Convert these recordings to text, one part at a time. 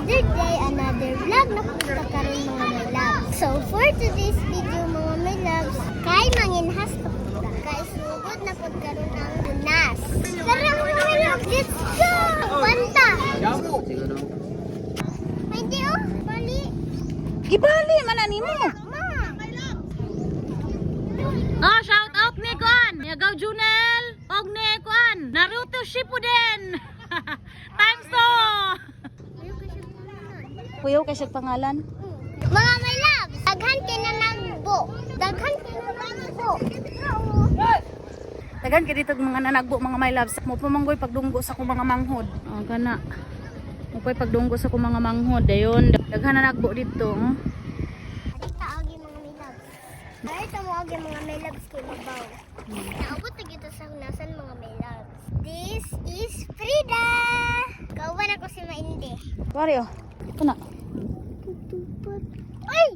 Another day, another vlog na punta karon mga my loves. So for today's video mga my loves, kay manginhas na punta. Kay sugod na punta karon ang lunas. Tara mga my loves, let's go! Panta! Pwede oh, bali. Gibali man ani mo. Ma! Oh, shout out ni Kuan. Yagaw Junel. Og ni Kuan. Naruto Shippuden. Times 2. Kuyaw kay siya pangalan. Mga my loves, daghan kay na nagbo. Daghan kay na nagbo. Dagan kay dito mga nanagbo mga my loves. Mo pamanggoy pagdunggo sa ko mga manghod. Oh, kana. Mo pay pagdunggo sa ko mga manghod dayon. Daghan na nagbo dito. Oh. Dito agi mga my loves. Dito mo agi mga my loves kay mabaw. Naabot na gito sa hunasan mga my loves. This is Frida. Kawan ako si Maindi. Wari oh. Ito na. Ay!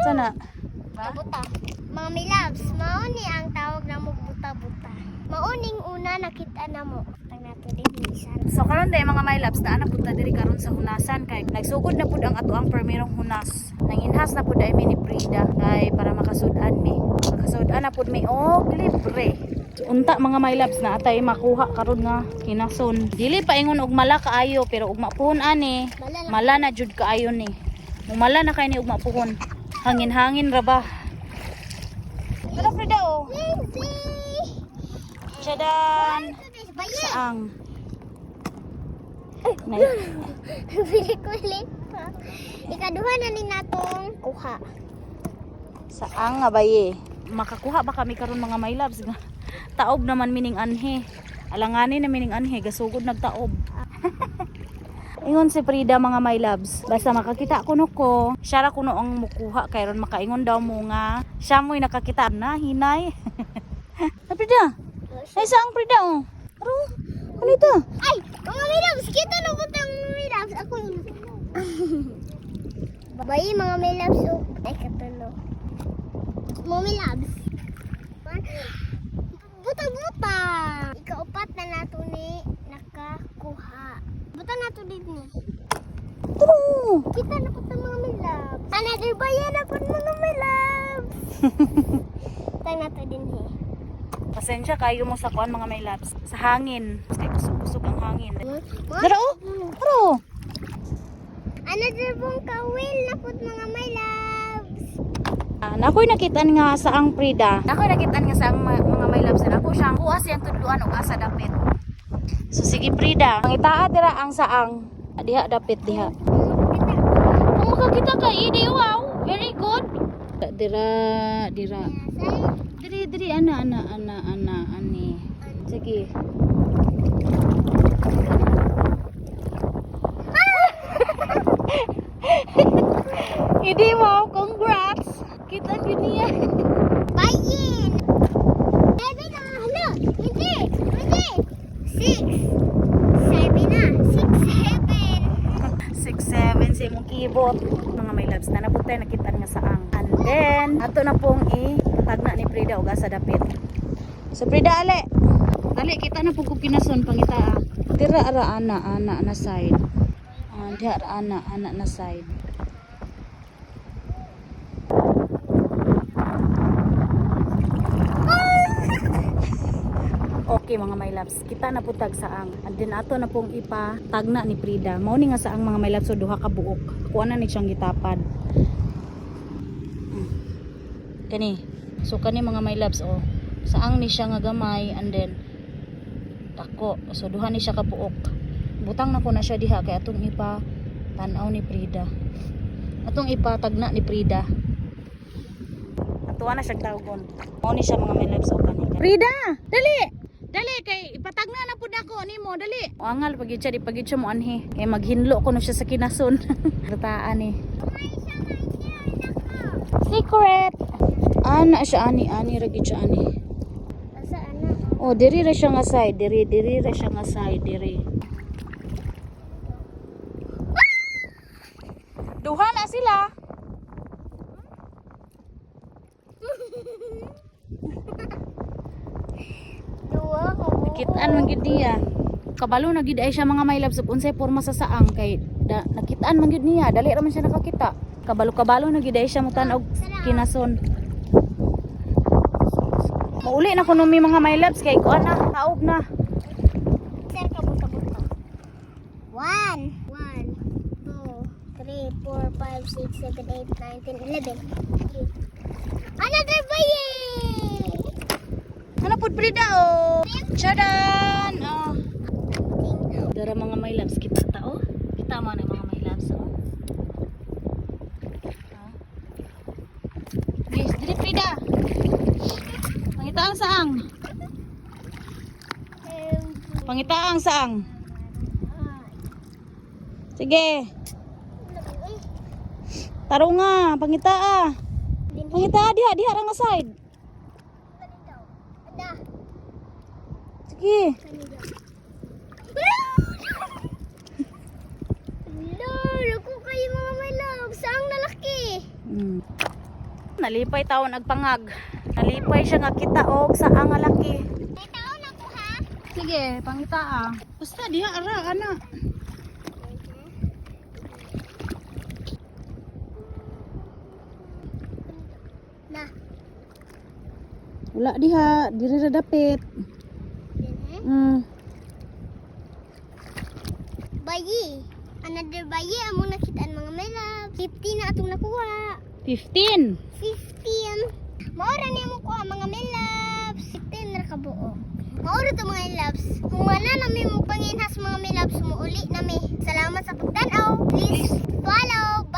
Sana. Buta-buta. Mga my loves, mauni ang tawag na mo buta-buta. Mauning una nakita na mo. Tang nato din bisan. So karon day mga my loves na punta diri karon sa hunasan kay nagsugod na pud ang ato ang permirong hunas. Nanginhas na pud ay mi ni Frida kay para makasud-an mi. Makasud-an na pud mi og libre. Unta mga my loves na atay makuha karon nga hinason. Dili pa ingon og mala kaayo pero ug mapuhon ani. Mala na jud kaayo ni. Umala na kay ni ug mapuhon. Hangin-hangin ra ba? Ano Frida oh? Lindsay! Chadan. Bayan! Saang. Nay. Kulit pa. Ikaduha na ni natong kuha. Saang nga baye. Makakuha ba kami karon mga my loves nga. Taob naman mining anhe. Alangani na mining anhe gasugod nagtaob. Ingon si Frida mga my loves. Basta makakita kuno ko, siya ra kuno ang mukuha kay ron makaingon daw mo nga siya mo'y nakakita na hinay. Frida. Ay saang Frida oh. Aro. Ano ito? Ay! Mga milabs! Kita na po itong milabs! Ako yung... Babayi mga milabs o... Ay, katulo. Mga milabs. Buta-buta! Ikaupat na nato ni nakakuha. Buta nato din ni. Turo. Kita na po itong mga milabs. Another bayan na po mga milabs! Kita nato din ni. Pasensya kayo mo sa kuan mga my loves. Sa hangin. Kay kusog-kusog ang hangin. What? Dara oh. Aro. Another pong kawil na po mga milabs! Nakoy nakitaan nga sa ang Frida. Nakoy nakitaan nga sa ang mga my loves na ako siyang kuha siyang tudluan og asa dapit. So sige Frida, ang itaa dira ang saang. Diha dapit diha. Kung makakita ka idi wow, very good. Dira. Diri ana ani. Sige. Idi wow, congrats. Kita niya. Bayin! Sabi na, hala! Hindi! Hindi! 6! Sabi na! 6-7 sa imong kibot. Mga my loves na nabuntay nakita nga saang. And then, ato na pong ipatagna ni Frida og asa dapit. So Frida ale. Dali kita na pug kinason pangita. Dira ara ana na side. Dira ara ana na side. Okay mga my loves, kita na putag saang. And then ato na pong ipatagna ni Frida. Mao ni nga saang mga my loves so duha ka buok. Kuha na ni siyang gitapad. Kani. So kani mga my loves oh. Saang ni siya nga gamay and then dako. So duha ni siya ka buok. Butang na ko na siya diha kay atong ipa tan-aw ni Frida. Atong ipatagna ni Frida. Atuwa na siya tawgon. Mao ni siya mga my loves oh kani. Frida, dali. Dali kay ipatagna na pud ako nimo dali. O angal pagid siya mo anhi. Kay maghinlo ko na siya sa kinason. Rutaan ni. Secret. Ana siya ani ra gid siya ani. Asa ana? Oh, diri ra siya nga side, diri ra siya nga side, diri. Duha na sila. Dua ko. Kitaan man gid niya. kabalo na gid ay siya mga my loves ug unsay porma sa saang kay nakitaan man gid niya, dali ra man siya nakakita. Kabalo na gid ay siya mutan og kinason. Mauli na kuno mi mga my loves kay kuan na taob na. Sir, kabuta-buta. 1, 2, 3, 4, 5, 6, 7, 8, 9, 10, 11. Another baye! Ano pud Brida oh. Chadan. Oh. Dara mga my loves kita ta oh. Kita mo na mga my loves oh. Guys, dili Brida. Pangitaang saang. Pangitaang saang. Sige. Taro nga, pangitaa. Pangitaa diha ra nga side. Ada. Sige. Lord, ako kayo mga my love. Saang lalaki? Nalipay taon agpangag. Nalipay siya nga kita og saang nga laki. May taon ako ha? Sige, pangitaa. Basta diha ara ana. Na. Wala diha, diri ra dapit. Bayi. Another bayi among nakitaan mga my love. 50 na atong nakuha. 15. 15. Maura niya mo kuha mga my loves. 15 na kabuo. Maura to mga loves. Kung wala namin mo panginhas mga my loves, muuli nami. Salamat sa pagtanaw. Please follow.